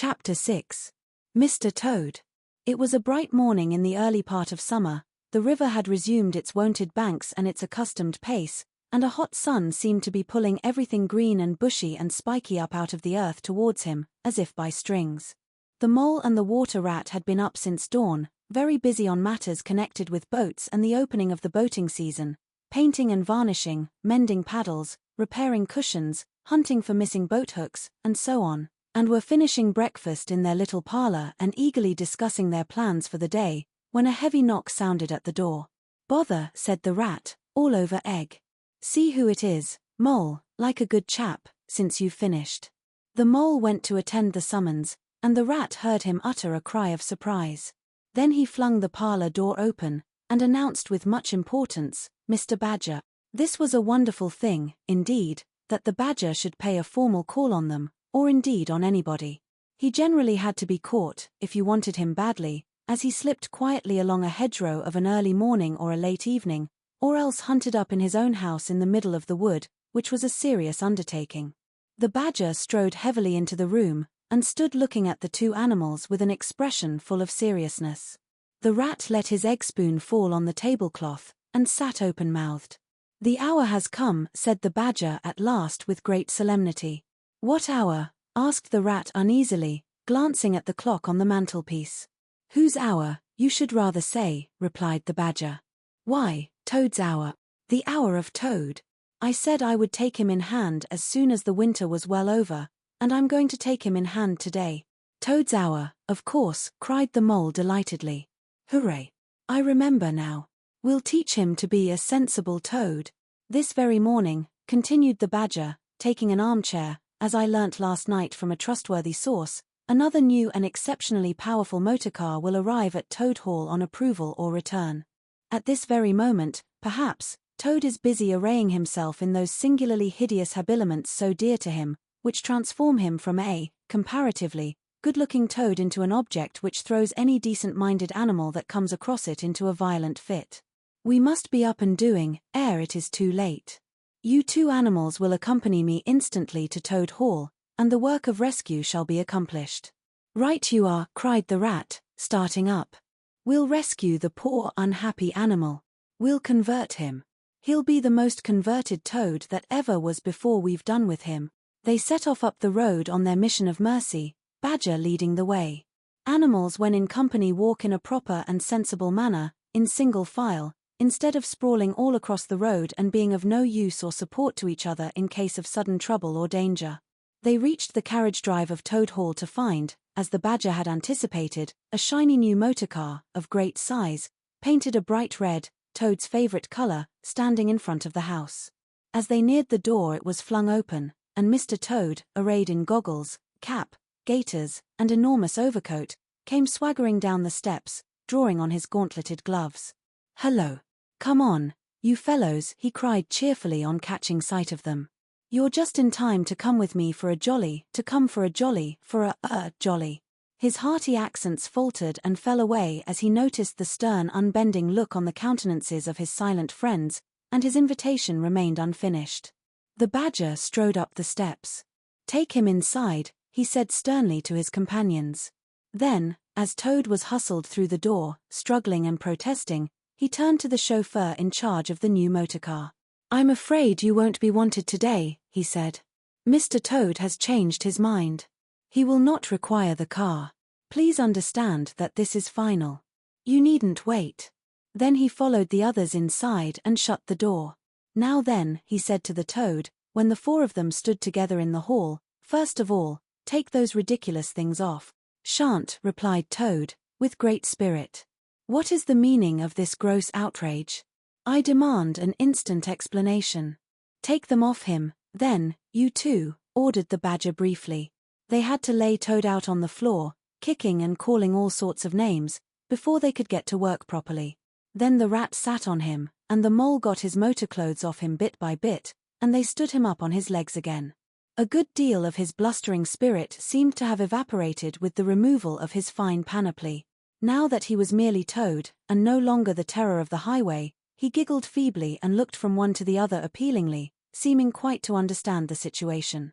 Chapter 6. Mr. Toad. It was a bright morning in the early part of summer. The river had resumed its wonted banks and its accustomed pace, and a hot sun seemed to be pulling everything green and bushy and spiky up out of the earth towards him, as if by strings. The mole and the water rat had been up since dawn, very busy on matters connected with boats and the opening of the boating season, painting and varnishing, mending paddles, repairing cushions, hunting for missing boat hooks, and so on, and were finishing breakfast in their little parlor and eagerly discussing their plans for the day, when a heavy knock sounded at the door. "Bother," said the rat, all over egg. "See who it is, Mole, like a good chap, since you've finished." The mole went to attend the summons, and the rat heard him utter a cry of surprise. Then he flung the parlor door open, and announced with much importance, "Mr. Badger." This was a wonderful thing, indeed, that the badger should pay a formal call on them, or indeed on anybody. He generally had to be caught, if you wanted him badly, as he slipped quietly along a hedgerow of an early morning or a late evening, or else hunted up in his own house in the middle of the wood, which was a serious undertaking. The badger strode heavily into the room, and stood looking at the two animals with an expression full of seriousness. The rat let his egg spoon fall on the tablecloth, and sat open-mouthed. "The hour has come," said the badger at last with great solemnity. "What hour?" asked the rat uneasily, glancing at the clock on the mantelpiece. "Whose hour, you should rather say," replied the badger. "Why, Toad's hour. The hour of Toad. I said I would take him in hand as soon as the winter was well over, and I'm going to take him in hand today." "Toad's hour, of course," cried the mole delightedly. "Hooray! I remember now. We'll teach him to be a sensible Toad. This very morning," continued the badger, taking an armchair, "as I learnt last night from a trustworthy source, another new and exceptionally powerful motor car will arrive at Toad Hall on approval or return. At this very moment, perhaps, Toad is busy arraying himself in those singularly hideous habiliments so dear to him, which transform him from a, comparatively, good-looking toad into an object which throws any decent-minded animal that comes across it into a violent fit. We must be up and doing, ere it is too late. You two animals will accompany me instantly to Toad Hall, and the work of rescue shall be accomplished." "Right you are," cried the rat, starting up. "We'll rescue the poor unhappy animal. We'll convert him. He'll be the most converted toad that ever was before we've done with him." They set off up the road on their mission of mercy, Badger leading the way. Animals when in company walk in a proper and sensible manner, in single file, instead of sprawling all across the road and being of no use or support to each other in case of sudden trouble or danger. They reached the carriage drive of Toad Hall to find, as the badger had anticipated, a shiny new motor car, of great size, painted a bright red, Toad's favorite color, standing in front of the house. As they neared the door it was flung open, and Mr. Toad, arrayed in goggles, cap, gaiters, and enormous overcoat, came swaggering down the steps, drawing on his gauntleted gloves. "Hello. Come on, you fellows," he cried cheerfully on catching sight of them. "You're just in time to come with me for a jolly, for a jolly." His hearty accents faltered and fell away as he noticed the stern unbending look on the countenances of his silent friends, and his invitation remained unfinished. The badger strode up the steps. "Take him inside," he said sternly to his companions. Then, as Toad was hustled through the door, struggling and protesting, he turned to the chauffeur in charge of the new motor car. "I'm afraid you won't be wanted today," he said. "Mr. Toad has changed his mind. He will not require the car. Please understand that this is final. You needn't wait." Then he followed the others inside and shut the door. "Now then," he said to the toad, when the four of them stood together in the hall, "first of all, take those ridiculous things off." "Shan't," replied Toad, with great spirit. "What is the meaning of this gross outrage? I demand an instant explanation." "Take them off him, then, you two," ordered the badger briefly. They had to lay Toad out on the floor, kicking and calling all sorts of names, before they could get to work properly. Then the rat sat on him, and the mole got his motor clothes off him bit by bit, and they stood him up on his legs again. A good deal of his blustering spirit seemed to have evaporated with the removal of his fine panoply. Now that he was merely Toad, and no longer the terror of the highway, he giggled feebly and looked from one to the other appealingly, seeming quite to understand the situation.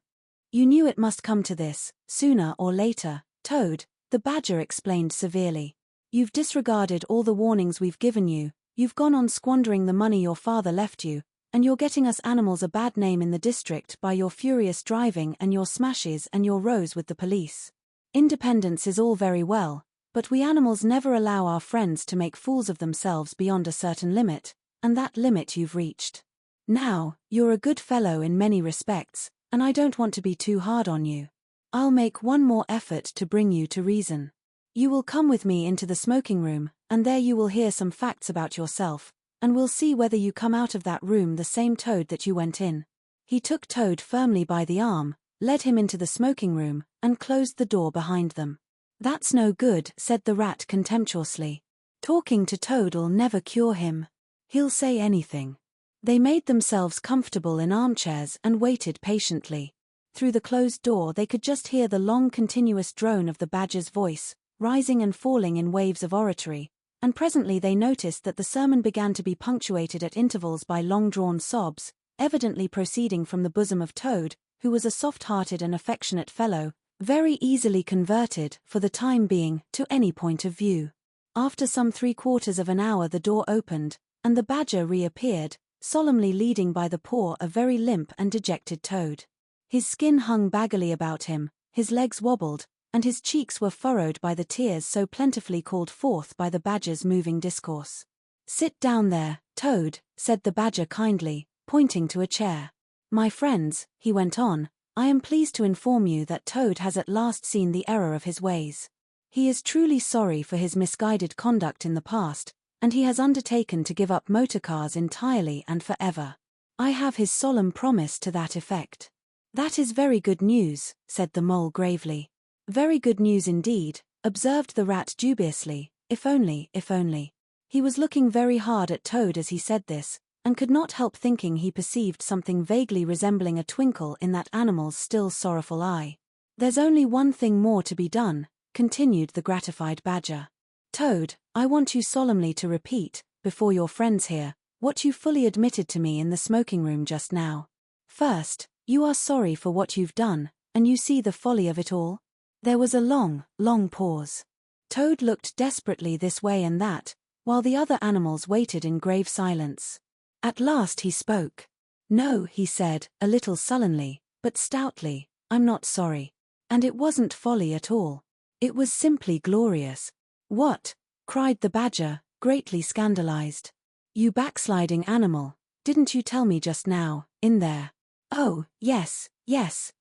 "You knew it must come to this, sooner or later," Toad, the badger explained severely. You've disregarded all the warnings we've given you, you've gone on squandering the money your father left you, and you're getting us animals a bad name in the district by your furious driving and your smashes and your rows with the police. Independence is all very well, but we animals never allow our friends to make fools of themselves beyond a certain limit, and that limit you've reached. Now, you're a good fellow in many respects, and I don't want to be too hard on you. I'll make one more effort to bring you to reason. You will come with me into the smoking room, and there you will hear some facts about yourself, and we'll see whether you come out of that room the same Toad that you went in. He took Toad firmly by the arm, led him into the smoking room, and closed the door behind them. That's no good, said the rat contemptuously. Talking to Toad'll never cure him. He'll say anything. They made themselves comfortable in armchairs and waited patiently. Through the closed door they could just hear the long continuous drone of the badger's voice, rising and falling in waves of oratory, and presently they noticed that the sermon began to be punctuated at intervals by long-drawn sobs, evidently proceeding from the bosom of Toad, who was a soft-hearted and affectionate fellow, very easily converted, for the time being, to any point of view. After some 3/4 of an hour the door opened, and the badger reappeared, solemnly leading by the paw a very limp and dejected Toad. His skin hung baggily about him, his legs wobbled, and his cheeks were furrowed by the tears so plentifully called forth by the badger's moving discourse. "Sit down there, Toad," said the badger kindly, pointing to a chair. "My friends," he went on, "I am pleased to inform you that Toad has at last seen the error of his ways. He is truly sorry for his misguided conduct in the past, and he has undertaken to give up motor cars entirely and forever. I have his solemn promise to that effect." "That is very good news," said the mole gravely. "Very good news indeed," observed the rat dubiously, if only. He was looking very hard at Toad as he said this, and could not help thinking he perceived something vaguely resembling a twinkle in that animal's still sorrowful eye. "There's only one thing more to be done," continued the gratified badger. "Toad, I want you solemnly to repeat, before your friends here, what you fully admitted to me in the smoking room just now. First, you are sorry for what you've done, and you see the folly of it all?" There was a long pause. Toad looked desperately this way and that, while the other animals waited in grave silence. At last he spoke. "No," he said, a little sullenly, but stoutly, "I'm not sorry. And it wasn't folly at all. It was simply glorious." "What?" cried the badger, greatly scandalized. "You backsliding animal, didn't you tell me just now, in there?" "Oh, yes,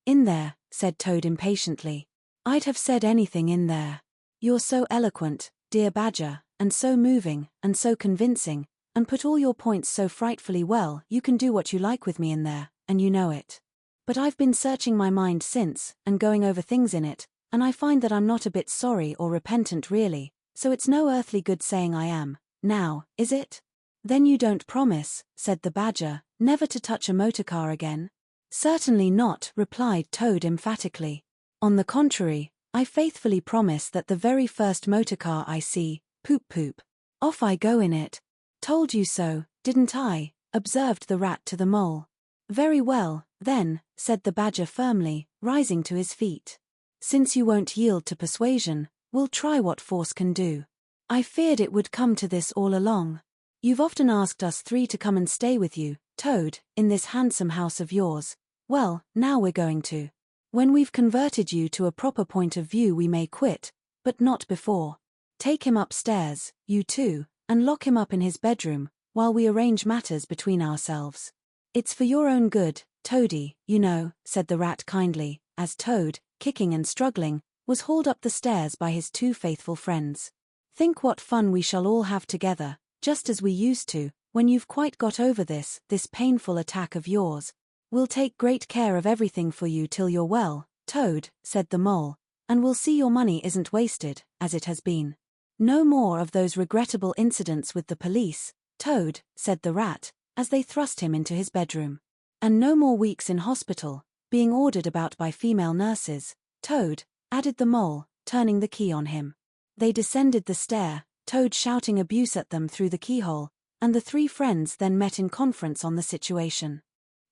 in there," said Toad impatiently. "I'd have said anything in there. You're so eloquent, dear badger, and so moving, and so convincing, and put all your points so frightfully well, you can do what you like with me in there, and you know it. But I've been searching my mind since, and going over things in it, and I find that I'm not a bit sorry or repentant really, so it's no earthly good saying I am, now, is it?" "Then you don't promise," said the badger, "never to touch a motor car again?" "Certainly not," replied Toad emphatically. "On the contrary, I faithfully promise that the very first motor car I see, poop, off I go in it." "Told you so, didn't I?" observed the rat to the mole. "Very well, then," said the badger firmly, rising to his feet. "Since you won't yield to persuasion, we'll try what force can do. I feared it would come to this all along. You've often asked us three to come and stay with you, Toad, in this handsome house of yours. Well, now we're going to. When we've converted you to a proper point of view we may quit, but not before. Take him upstairs, you two, and lock him up in his bedroom, while we arrange matters between ourselves. It's for your own good, Toady, you know," said the rat kindly, as Toad, kicking and struggling, was hauled up the stairs by his two faithful friends. "Think what fun we shall all have together, just as we used to, when you've quite got over this painful attack of yours. We'll take great care of everything for you till you're well, Toad," said the mole, "and we'll see your money isn't wasted, as it has been. No more of those regrettable incidents with the police, Toad," said the rat, as they thrust him into his bedroom. "And no more weeks in hospital, being ordered about by female nurses, Toad," added the mole, turning the key on him. They descended the stair, Toad shouting abuse at them through the keyhole, and the three friends then met in conference on the situation.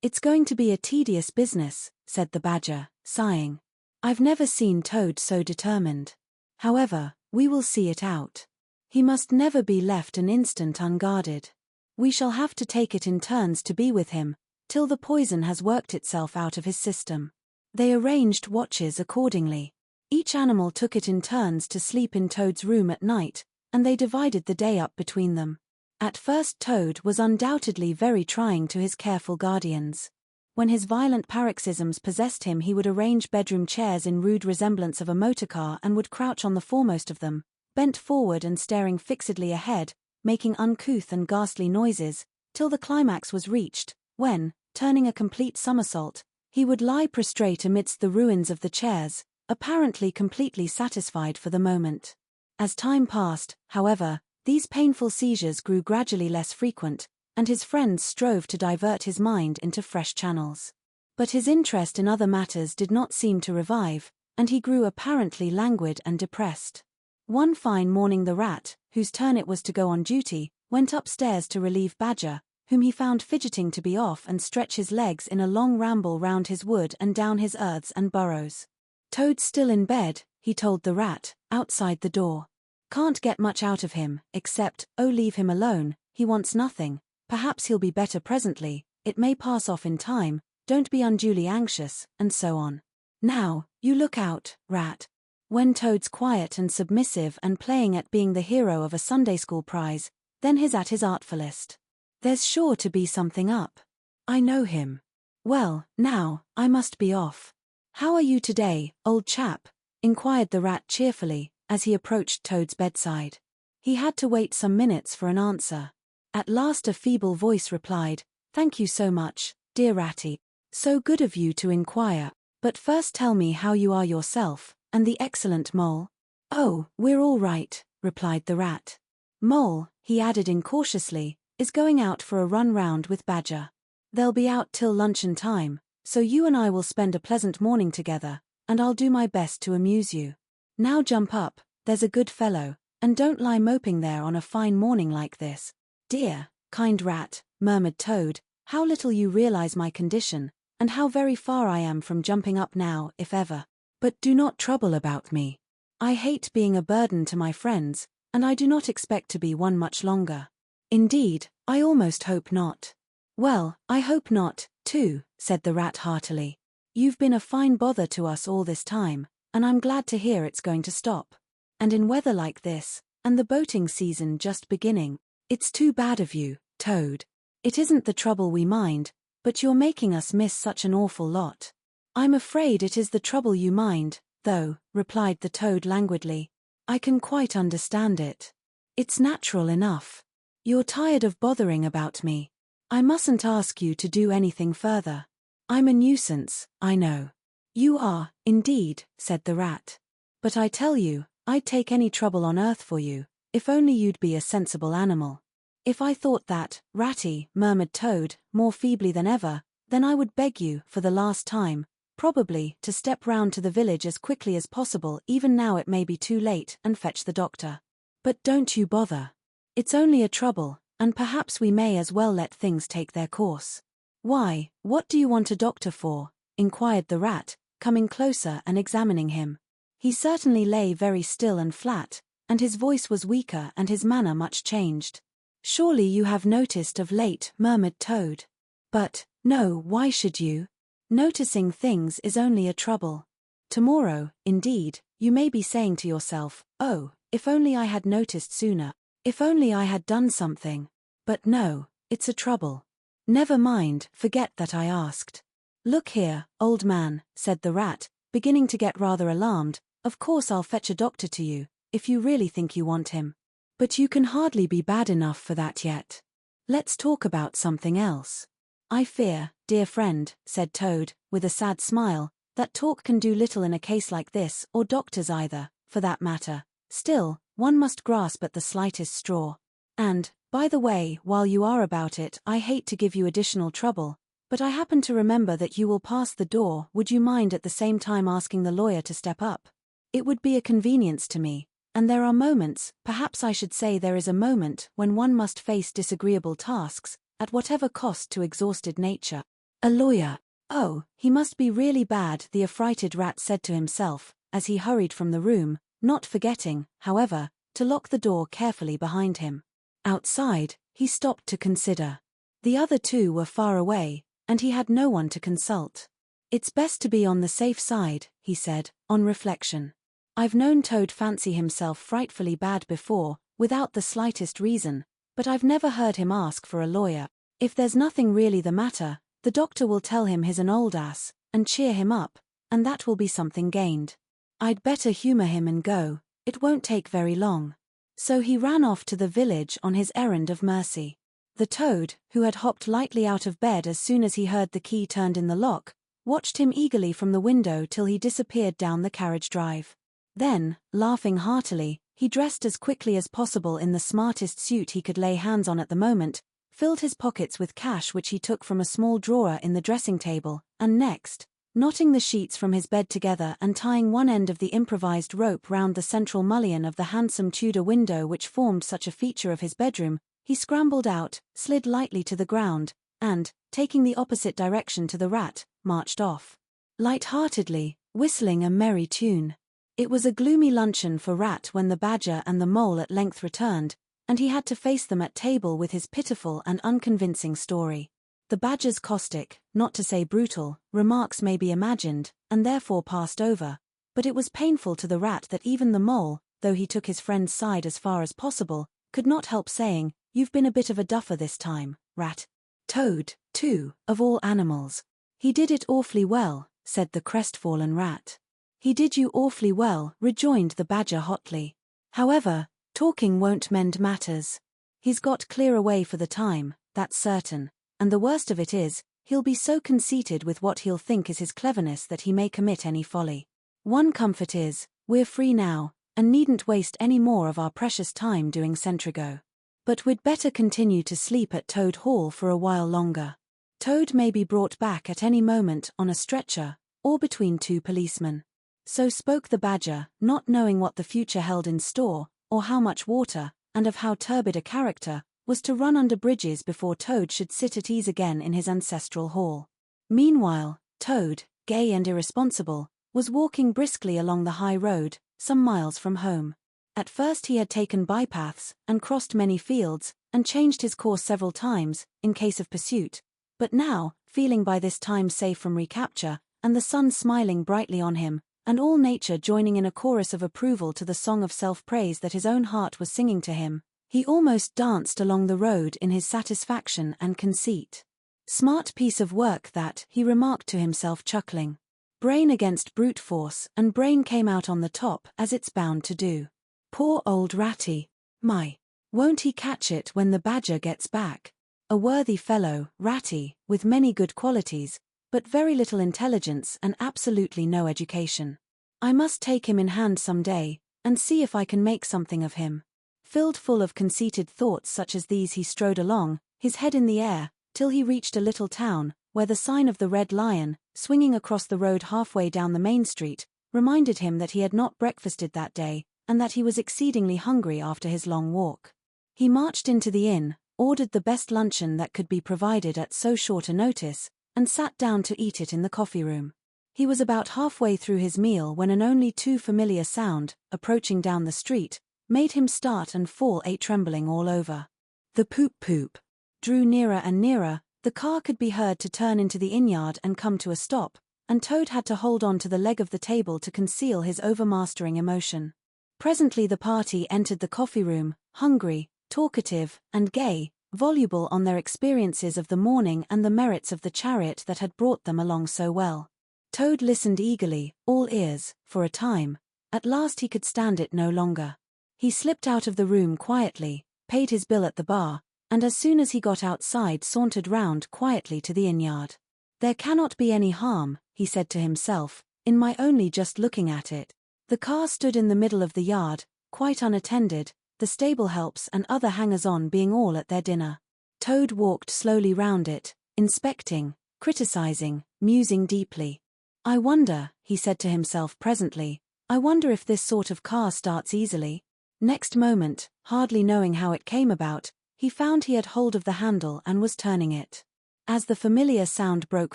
"It's going to be a tedious business," said the badger, sighing. I've never seen Toad so determined. However, we will see it out. He must never be left an instant unguarded. We shall have to take it in turns to be with him, till the poison has worked itself out of his system. They arranged watches accordingly. Each animal took it in turns to sleep in Toad's room at night, and they divided the day up between them. At first Toad was undoubtedly very trying to his careful guardians. When his violent paroxysms possessed him, he would arrange bedroom chairs in rude resemblance of a motorcar and would crouch on the foremost of them, bent forward and staring fixedly ahead, making uncouth and ghastly noises, till the climax was reached, when, turning a complete somersault, he would lie prostrate amidst the ruins of the chairs, apparently completely satisfied for the moment. As time passed, however, these painful seizures grew gradually less frequent, and his friends strove to divert his mind into fresh channels. But his interest in other matters did not seem to revive, and he grew apparently languid and depressed. One fine morning the rat, whose turn it was to go on duty, went upstairs to relieve Badger, whom he found fidgeting to be off and stretch his legs in a long ramble round his wood and down his earths and burrows. Toad's still in bed, he told the rat, outside the door. Can't get much out of him, except, oh, leave him alone, he wants nothing, perhaps he'll be better presently, it may pass off in time, don't be unduly anxious, and so on. Now, you look out, rat. When Toad's quiet and submissive and playing at being the hero of a Sunday school prize, then he's at his artfulest. There's sure to be something up. I know him. Well, now, I must be off. How are you today, old chap? Inquired the rat cheerfully, as he approached Toad's bedside. He had to wait some minutes for an answer. At last a feeble voice replied, "Thank you so much, dear Ratty. So good of you to inquire. But first tell me how you are yourself, and the excellent Mole." "Oh, we're all right," replied the rat. "Mole," he added incautiously, "is going out for a run round with Badger. They'll be out till luncheon time, so you and I will spend a pleasant morning together, and I'll do my best to amuse you. Now jump up, there's a good fellow, and don't lie moping there on a fine morning like this." "Dear, kind rat," murmured Toad, "how little you realize my condition, and how very far I am from jumping up now, if ever. But do not trouble about me. I hate being a burden to my friends, and I do not expect to be one much longer. Indeed, I almost hope not." "Well, I hope not, too," said the rat heartily. "You've been a fine bother to us all this time, and I'm glad to hear it's going to stop. And in weather like this, and the boating season just beginning, it's too bad of you, Toad. It isn't the trouble we mind, but you're making us miss such an awful lot." "I'm afraid it is the trouble you mind, though," replied the Toad languidly. "I can quite understand it. It's natural enough. You're tired of bothering about me. I mustn't ask you to do anything further. I'm a nuisance, I know." "You are, indeed," said the rat. "But I tell you, I'd take any trouble on earth for you, if only you'd be a sensible animal." "If I thought that, Ratty," murmured Toad, more feebly than ever, "then I would beg you, for the last time, probably, to step round to the village as quickly as possible, even now it may be too late, and fetch the doctor. But don't you bother. It's only a trouble, and perhaps we may as well let things take their course." "Why, what do you want a doctor for?" inquired the rat, coming closer and examining him. He certainly lay very still and flat, and his voice was weaker and his manner much changed. "Surely you have noticed of late," murmured Toad. "But, no, why should you? Noticing things is only a trouble. Tomorrow, indeed, you may be saying to yourself, 'Oh, if only I had noticed sooner, if only I had done something.' But no, it's a trouble. Never mind, forget that I asked." "Look here, old man," said the rat, beginning to get rather alarmed, "of course I'll fetch a doctor to you, if you really think you want him. But you can hardly be bad enough for that yet. Let's talk about something else." "I fear, dear friend," said Toad, with a sad smile, "that talk can do little in a case like this, or doctors either, for that matter. Still, one must grasp at the slightest straw. And, by the way, while you are about it, I hate to give you additional trouble, but I happen to remember that you will pass the door. Would you mind at the same time asking the lawyer to step up? It would be a convenience to me, and there are moments, perhaps I should say there is a moment, when one must face disagreeable tasks, at whatever cost to exhausted nature." "A lawyer? "Oh, he must be really bad," the affrighted rat said to himself, as he hurried from the room, not forgetting, however, to lock the door carefully behind him. Outside, he stopped to consider. The other two were far away, and he had no one to consult. "It's best to be on the safe side," he said, on reflection. "I've known Toad fancy himself frightfully bad before, without the slightest reason, but I've never heard him ask for a lawyer. If there's nothing really the matter, the doctor will tell him he's an old ass, and cheer him up, and that will be something gained. I'd better humor him and go, it won't take very long." So he ran off to the village on his errand of mercy. The Toad, who had hopped lightly out of bed as soon as he heard the key turned in the lock, watched him eagerly from the window till he disappeared down the carriage drive. Then, laughing heartily, he dressed as quickly as possible in the smartest suit he could lay hands on at the moment, filled his pockets with cash which he took from a small drawer in the dressing table, and next, knotting the sheets from his bed together and tying one end of the improvised rope round the central mullion of the handsome Tudor window which formed such a feature of his bedroom, he scrambled out, slid lightly to the ground, and, taking the opposite direction to the rat, marched off. Light-heartedly, whistling a merry tune. It was a gloomy luncheon for Rat when the Badger and the Mole at length returned, and he had to face them at table with his pitiful and unconvincing story. The Badger's caustic, not to say brutal, remarks may be imagined, and therefore passed over, but it was painful to the Rat that even the Mole, though he took his friend's side as far as possible, could not help saying, "You've been a bit of a duffer this time, Rat." Toad, too, of all animals. "He did it awfully well," said the crestfallen Rat. "He did you awfully well," rejoined the Badger hotly. "However, talking won't mend matters. He's got clear away for the time, that's certain, and the worst of it is, he'll be so conceited with what he'll think is his cleverness that he may commit any folly. One comfort is, we're free now, and needn't waste any more of our precious time doing sentry-go. But we'd better continue to sleep at Toad Hall for a while longer. Toad may be brought back at any moment on a stretcher, or between two policemen." So spoke the Badger, not knowing what the future held in store, or how much water, and of how turbid a character, was to run under bridges before Toad should sit at ease again in his ancestral hall. Meanwhile, Toad, gay and irresponsible, was walking briskly along the high road, some miles from home. At first he had taken bypaths, and crossed many fields, and changed his course several times, in case of pursuit, but now, feeling by this time safe from recapture, and the sun smiling brightly on him, and all nature joining in a chorus of approval to the song of self-praise that his own heart was singing to him, he almost danced along the road in his satisfaction and conceit. "Smart piece of work that," he remarked to himself chuckling. "Brain against brute force, and brain came out on the top as it's bound to do. Poor old Ratty. My, won't he catch it when the Badger gets back? A worthy fellow, Ratty, with many good qualities, but very little intelligence and absolutely no education. I must take him in hand some day, and see if I can make something of him." Filled full of conceited thoughts such as these he strode along, his head in the air, till he reached a little town, where the sign of the Red Lion, swinging across the road halfway down the main street, reminded him that he had not breakfasted that day, and that he was exceedingly hungry after his long walk. He marched into the inn, ordered the best luncheon that could be provided at so short a notice, and sat down to eat it in the coffee-room. He was about halfway through his meal when an only too familiar sound, approaching down the street, made him start and fall trembling all over. The poop-poop drew nearer and nearer, the car could be heard to turn into the inn-yard and come to a stop, and Toad had to hold on to the leg of the table to conceal his overmastering emotion. Presently the party entered the coffee-room, hungry, talkative, and gay, voluble on their experiences of the morning and the merits of the chariot that had brought them along so well. Toad listened eagerly, all ears, for a time. At last he could stand it no longer. He slipped out of the room quietly, paid his bill at the bar, and as soon as he got outside sauntered round quietly to the inn-yard. "There cannot be any harm," he said to himself, "in my only just looking at it." The car stood in the middle of the yard, quite unattended, the stable helps and other hangers-on being all at their dinner. Toad walked slowly round it, inspecting, criticizing, musing deeply. "I wonder," he said to himself presently, "I wonder if this sort of car starts easily." Next moment, hardly knowing how it came about, he found he had hold of the handle and was turning it. As the familiar sound broke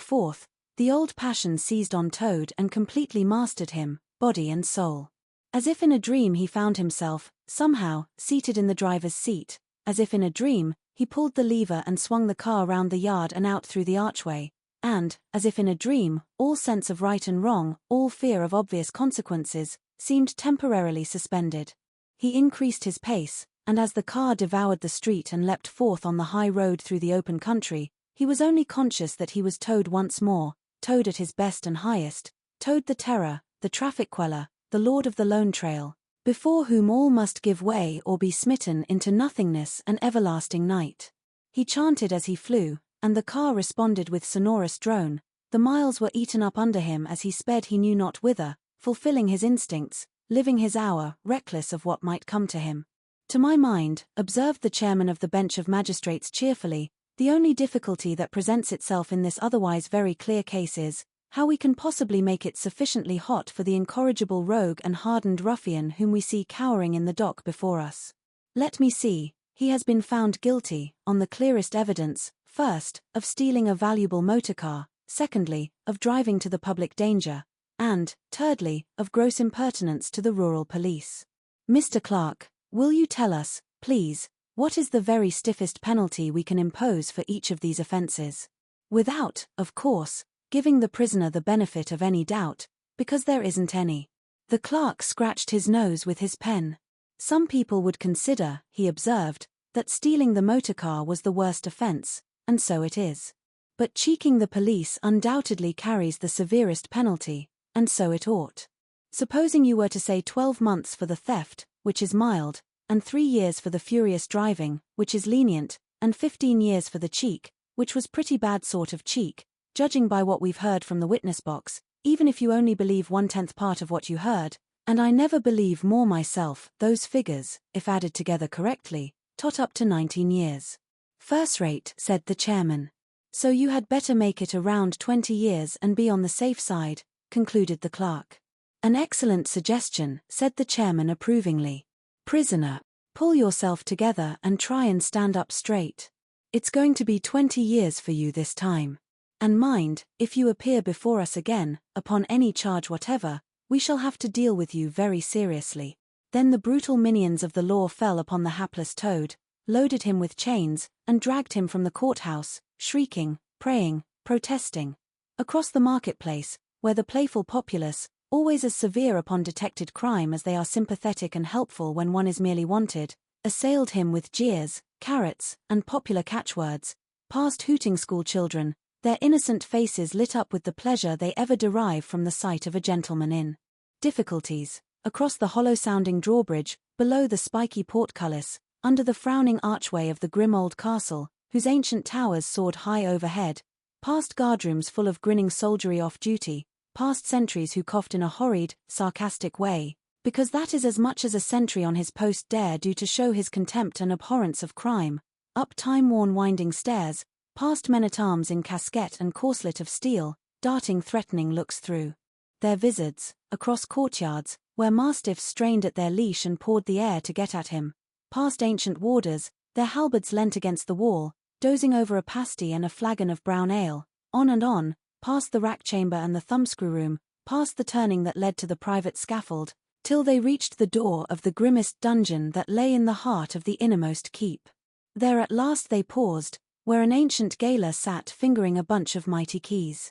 forth, The old passion seized on Toad and completely mastered him, body and soul. As if in a dream he found himself, somehow, seated in the driver's seat. As if in a dream, he pulled the lever and swung the car round the yard and out through the archway. And, as if in a dream, all sense of right and wrong, all fear of obvious consequences, seemed temporarily suspended. He increased his pace, and as the car devoured the street and leapt forth on the high road through the open country, he was only conscious that he was Toad once more, Toad at his best and highest, Toad the terror, the traffic queller, the lord of the lone trail, before whom all must give way or be smitten into nothingness and everlasting night. He chanted as he flew, and the car responded with sonorous drone. The miles were eaten up under him as he sped he knew not whither, fulfilling his instincts, living his hour, reckless of what might come to him. To my mind, observed the chairman of the bench of magistrates cheerfully, the only difficulty that presents itself in this otherwise very clear case is, how we can possibly make it sufficiently hot for the incorrigible rogue and hardened ruffian whom we see cowering in the dock before us. Let me see, he has been found guilty, on the clearest evidence, first, of stealing a valuable motor car, secondly, of driving to the public danger, and, thirdly, of gross impertinence to the rural police. Mr. Clerk, will you tell us, please, what is the very stiffest penalty we can impose for each of these offences? Without, of course, giving the prisoner the benefit of any doubt, because there isn't any. The clerk scratched his nose with his pen. Some people would consider, he observed, that stealing the motor car was the worst offence, and so it is. But cheeking the police undoubtedly carries the severest penalty, and so it ought. Supposing you were to say 12 months for the theft, which is mild, and 3 years for the furious driving, which is lenient, and 15 years for the cheek, which was pretty bad sort of cheek, judging by what we've heard from the witness box, even if you only believe 1/10 part of what you heard, and I never believe more myself, those figures, if added together correctly, tot up to 19 years. First rate, said the chairman. So you had better make it around 20 years and be on the safe side, concluded the clerk. An excellent suggestion, said the chairman approvingly. Prisoner, pull yourself together and try and stand up straight. It's going to be 20 years for you this time. And mind, if you appear before us again, upon any charge whatever, we shall have to deal with you very seriously. Then the brutal minions of the law fell upon the hapless Toad, loaded him with chains, and dragged him from the courthouse, shrieking, praying, protesting, across the marketplace, where the playful populace, always as severe upon detected crime as they are sympathetic and helpful when one is merely wanted, assailed him with jeers, carrots, and popular catchwords, past hooting school children, their innocent faces lit up with the pleasure they ever derive from the sight of a gentleman in difficulties, across the hollow-sounding drawbridge, below the spiky portcullis, under the frowning archway of the grim old castle, whose ancient towers soared high overhead, past guardrooms full of grinning soldiery off duty, past sentries who coughed in a horrid, sarcastic way, because that is as much as a sentry on his post dare do to show his contempt and abhorrence of crime, up time-worn winding stairs, past men-at-arms in casquette and corselet of steel, darting threatening looks through their vizards, across courtyards, where mastiffs strained at their leash and pawed the air to get at him, past ancient warders, their halberds leant against the wall, dozing over a pasty and a flagon of brown ale, on and on, past the rack-chamber and the thumbscrew room, past the turning that led to the private scaffold, till they reached the door of the grimmest dungeon that lay in the heart of the innermost keep. There at last they paused, where an ancient gaoler sat fingering a bunch of mighty keys.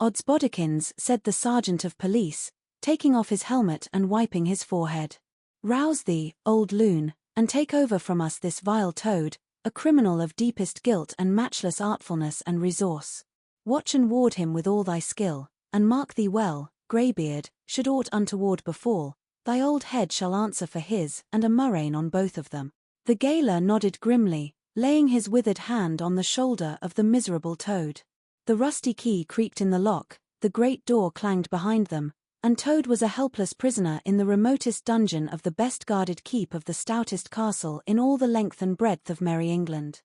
Oddsbodikins, said the sergeant of police, taking off his helmet and wiping his forehead. Rouse thee, old loon, and take over from us this vile Toad, a criminal of deepest guilt and matchless artfulness and resource. Watch and ward him with all thy skill, and mark thee well, greybeard, should aught untoward befall, thy old head shall answer for his, and a murrain on both of them. The gaoler nodded grimly, laying his withered hand on the shoulder of the miserable Toad. The rusty key creaked in the lock, the great door clanged behind them, and Toad was a helpless prisoner in the remotest dungeon of the best-guarded keep of the stoutest castle in all the length and breadth of merry England.